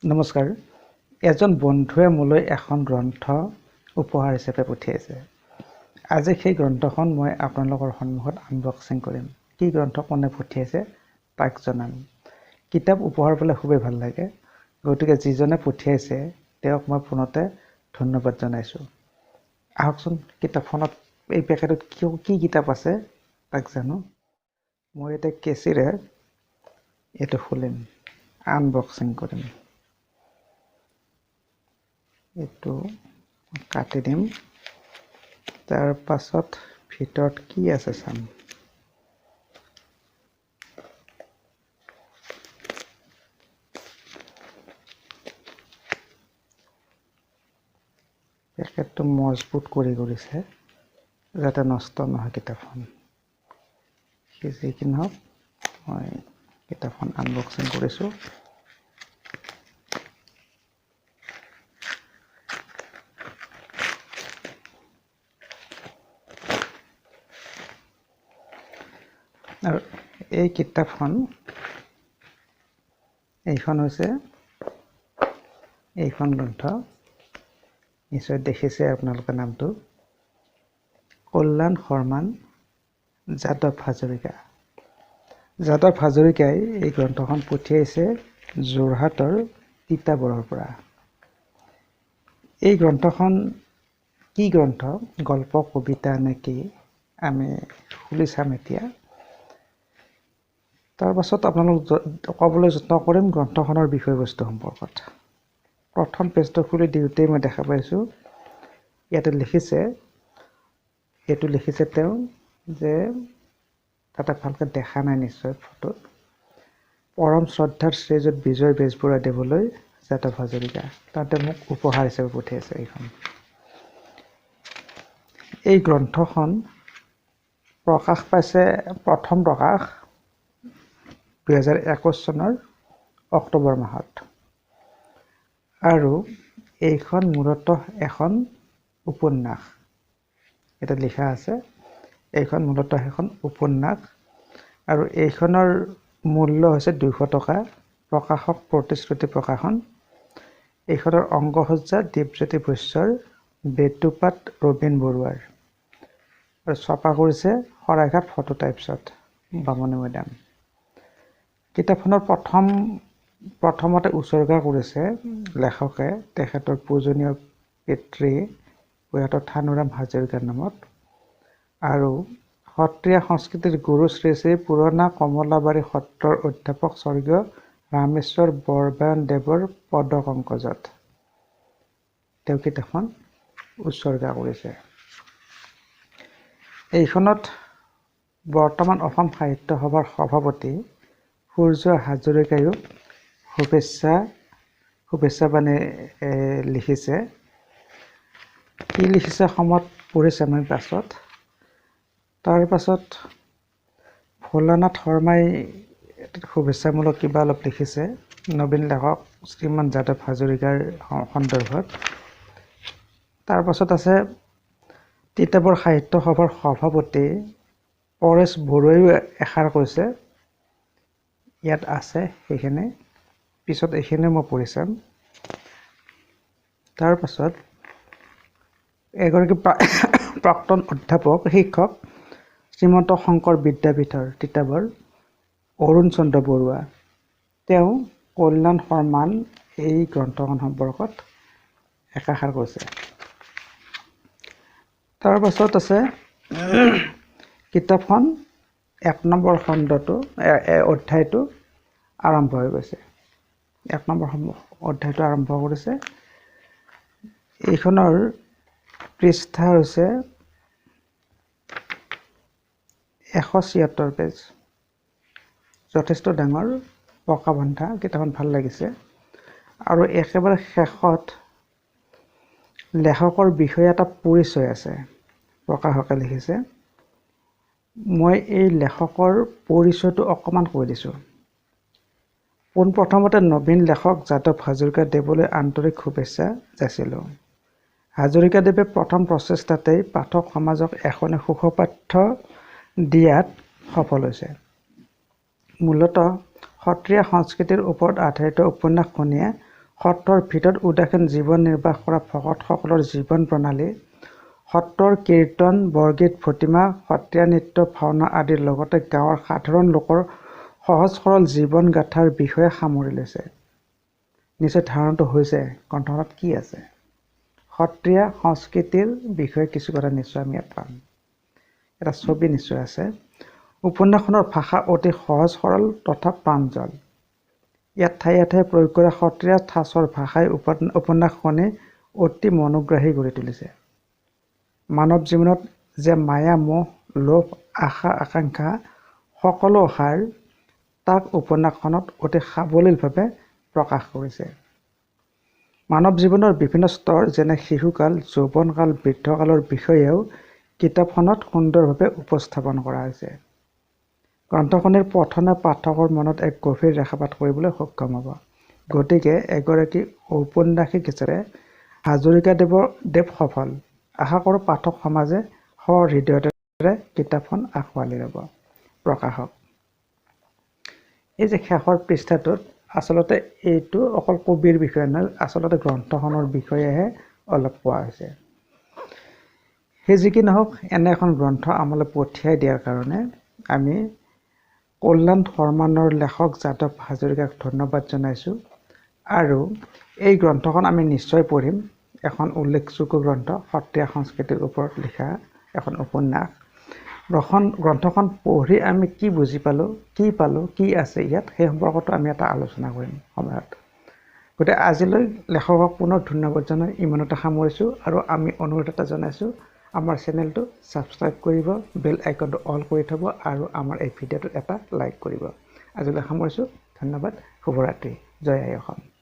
নমস্কাৰ। এজন বন্ধুৱে মোলৈ এখন গ্ৰন্থ উপহাৰ হিচাপে পঠিয়াইছে। আজি সেই গ্ৰন্থখন মই আপোনালোকৰ সন্মুখত আনবক্সিং কৰিম। কি গ্ৰন্থ কোনে পঠিয়াইছে তাক জনাম। কিতাপ উপহাৰ পালে খুবেই ভাল লাগে, গতিকে যিজনে পঠিয়াইছে তেওঁক মই ফোনতে ধন্যবাদ জনাইছোঁ। আহকচোন কিতাপখনত এই পেকেটত কি কিতাপ আছে তাক জানো। মই এতিয়া কেঁচিৰে এইটো খুলিম, আনবক্সিং কৰিম। এইটো কাটি দিম, তাৰ পাছত ভিতৰত কি আছে চাম। পেকেটটো মজবুত কৰিছে যাতে নষ্ট নহয় কিতাপখন। যি কি নহওক, মই কিতাপখন আনবক্সিং কৰিছোঁ। আৰু এই কিতাপখন এইখন হৈছে এইখন গ্ৰন্থ, নিশ্চয় দেখিছে আপোনালোকে নামটো, কল্যাণ শৰ্মান যাদৱ হাজৰিকা। যাদৱ হাজৰিকাই এই গ্ৰন্থখন পঠিয়াইছে যোৰহাটৰ তিতাবৰৰ পৰা। এই গ্ৰন্থখন কি গ্ৰন্থ, গল্প কবিতা নেকি, আমি খুলি চাম এতিয়া। তাৰ পাছত আপোনালোক ক'বলৈ যত্ন কৰিম গ্ৰন্থখনৰ বিষয়বস্তু সম্পৰ্কত। প্ৰথম পেজটো খুলি দিওঁতেই মই দেখা পাইছোঁ ইয়াতে লিখিছে, এইটো লিখিছে তেওঁ যে তাতে ভালকৈ দেখা নাই নিশ্চয় ফটোত, পৰম শ্ৰদ্ধাৰ শ্ৰীযুত বিজয় বেজবৰুৱাদেৱলৈ যাদৱ হাজৰিকা। তাতে মোক উপহাৰ হিচাপে পঠিয়াইছে এইখন। এই গ্ৰন্থখন প্ৰকাশ পাইছে, প্ৰথম প্ৰকাশ 2021 চনৰ অক্টোবৰ মাহত। আৰু এইখন মূলতঃ এখন উপন্যাস। এটা লিখা আছে এইখন মূলতঃ এখন উপন্যাস, আৰু এইখনৰ মূল্য হৈছে 200 টকা। প্ৰকাশক প্ৰতিশ্ৰুতি প্ৰকাশন। এইখনৰ অংগসজ্জা দীপজ্যোতি বৈশ্যৰ, বেটুপাত ৰবীন বৰুৱাৰ, আৰু ছপা কৰিছে শৰাইঘাট ফটো টাইপছত, বামুণী মৈদাম। কিতাপখনৰ প্ৰথমতে উচৰ্গা কৰিছে লেখকে তেখেতৰ পূজনীয় পিতৃ প্ৰয়াত থানুৰাম হাজৰিকাৰ নামত, আৰু সত্ৰীয়া সংস্কৃতিৰ গুৰু শ্ৰী শ্ৰী পুৰণা কমলাবাৰী সত্ৰৰ অধ্যাপক স্বৰ্গীয় ৰামেশ্বৰ বৰবায়ন দেৱৰ পদকংকজত তেওঁ কিতাপখন উচৰ্গা কৰিছে। এইখনত বৰ্তমান অসম সাহিত্য সভাৰ সভাপতি সূৰ্য হাজৰিকায়ো শুভেচ্ছা বাণী লিখিছে। কি লিখিছে সময়ত পঢ়িছে মই পাছত। তাৰ পাছত ভোলানাথ শৰ্মাই শুভেচ্ছামূলক কিবা অলপ লিখিছে নবীন লেখক শ্ৰীমান যাদৱ হাজৰিকাৰ সন্দৰ্ভত। তাৰ পাছত আছে তিতাবৰ সাহিত্য সভাৰ সভাপতি পৰেশ বৰুৱাইও এষাৰ কৈছে, ইয়াত আছে সেইখিনি, পিছত এইখিনি মই পঢ়ি চাম। তাৰ পাছত এগৰাকী প্ৰাক্তন অধ্যাপক শিক্ষক শ্ৰীমন্ত শংকৰ বিদ্যাপীঠৰ তিতাবৰ অৰুণ চন্দ্ৰ বৰুৱা, তেওঁ কল্যাণ শৰ্মান এই গ্ৰন্থখন সম্পৰ্কত একাষাৰ কৈছে। তাৰ পাছত আছে কিতাপখন 1 নম্বৰ খণ্ডটো অধ্যায়টো আৰম্ভ হৈ গৈছে। 1 নম্বৰ অধ্যায়টো আৰম্ভ কৰিছে। এইখনৰ পৃষ্ঠা হৈছে 176 পেজ। যথেষ্ট ডাঙৰ, পকা বন্ধা, কিতাপখন ভাল লাগিছে। আৰু একেবাৰে শেষত লেখকৰ বিষয়ে এটা পৰিচয় আছে, প্ৰকাশকে লিখিছে। মই এই লেখকৰ পৰিচয়টো অকণমান কৈ দিছোঁ। পোনপ্ৰথমতে নবীন লেখক যাদৱ হাজৰিকা দেৱলৈ আন্তৰিক শুভেচ্ছা যাচিলোঁ। হাজৰিকাদেৱে প্ৰথম প্ৰচেষ্টাতেই পাঠক সমাজক এখনি সুখপাঠ্য দিয়াত সফল হৈছে। মূলতঃ সত্ৰীয়া সংস্কৃতিৰ ওপৰত আধাৰিত উপন্যাসখনিয়ে সত্ৰৰ ভিতৰত উদাসীন জীৱন নিৰ্বাহ কৰা ভকতসকলৰ জীৱন প্ৰণালী, সত্ৰৰ কীৰ্তন, বৰগীত, ভটিমা, সত্ৰীয়া নৃত্য, ভাওনা আদিৰ লগতে গাঁৱৰ সাধাৰণ লোকৰ সহজ সৰল জীৱন গাথাৰ বিষয়ে সামৰি লৈছে। নিশ্চয় ধাৰণাটো হৈছে গ্ৰন্থখনত কি আছে। সত্ৰীয়া সংস্কৃতিৰ বিষয়ে কিছু কথা নিশ্চয় আমি ইয়াত পাম। এটা ছবি নিশ্চয় আছে। উপন্যাসখনৰ ভাষা অতি সহজ সৰল তথা প্ৰাঞ্জল। ইয়াত ঠায়ে ঠায়ে প্ৰয়োগ কৰা সত্ৰীয়া ঠাঁচৰ ভাষাই উপন্যাসখনে অতি মনোগ্ৰাহী কৰি তুলিছে। মানৱ জীৱনত যে মায়া, মোহ, লোভ, আশা, আকাংক্ষা সকলো সাৰ তাক উপন্যাসখনত অতি সাৱলীলভাৱে প্ৰকাশ কৰিছে। মানৱ জীৱনৰ বিভিন্ন স্তৰ যেনে শিশুকাল, যৌৱনকাল, বৃদ্ধকালৰ বিষয়েও কিতাপখনত সুন্দৰভাৱে উপস্থাপন কৰা হৈছে। গ্ৰন্থখনিৰ পঠনে পাঠকৰ মনত এক গভীৰ ৰেখাপাত কৰিবলৈ সক্ষম হ'ব। গতিকে এগৰাকী ঔপন্যাসিক হিচাপে হাজৰিকাদেৱ সফল। আশা কৰোঁ পাঠক সমাজে সহৃদয়তাৰে কিতাপখন আঁকোৱালি ল'ব। প্ৰকাশক। এই যে শেষৰ পৃষ্ঠাটোত আচলতে এইটো অকল কবিৰ বিষয়ে নহয়, আচলতে গ্ৰন্থখনৰ বিষয়েহে অলপ কোৱা হৈছে। সেই যি কি নহওক, এনে এখন গ্ৰন্থ আমালৈ পঠিয়াই দিয়াৰ কাৰণে আমি কল্যাণ শৰ্মানৰ লেখক যাদৱ হাজৰিকাক ধন্যবাদ জনাইছোঁ। আৰু এই গ্ৰন্থখন আমি নিশ্চয় পঢ়িম। এখন উল্লেখযোগ্য গ্ৰন্থ, সত্ৰীয়া সংস্কৃতিৰ ওপৰত লিখা এখন উপন্যাস। গ্ৰন্থখন পঢ়ি আমি কি বুজি পালোঁ, কি আছে ইয়াত, সেই সম্পৰ্কতো আমি এটা আলোচনা কৰিম সময়ত। গতিকে আজিলৈ লেখকক পুনৰ ধন্যবাদ জনাই ইমানতে সামৰিছোঁ। আৰু আমি অনুৰোধ এটা জনাইছোঁ, আমাৰ চেনেলটো ছাবস্ক্ৰাইব কৰিব, বেল আইকনটো অল কৰি থ'ব আৰু আমাৰ এই ভিডিঅ'টোত এটা লাইক কৰিব। আজিলৈ সামৰিছোঁ। ধন্যবাদ। শুভৰাত্ৰি। জয় আই অসম।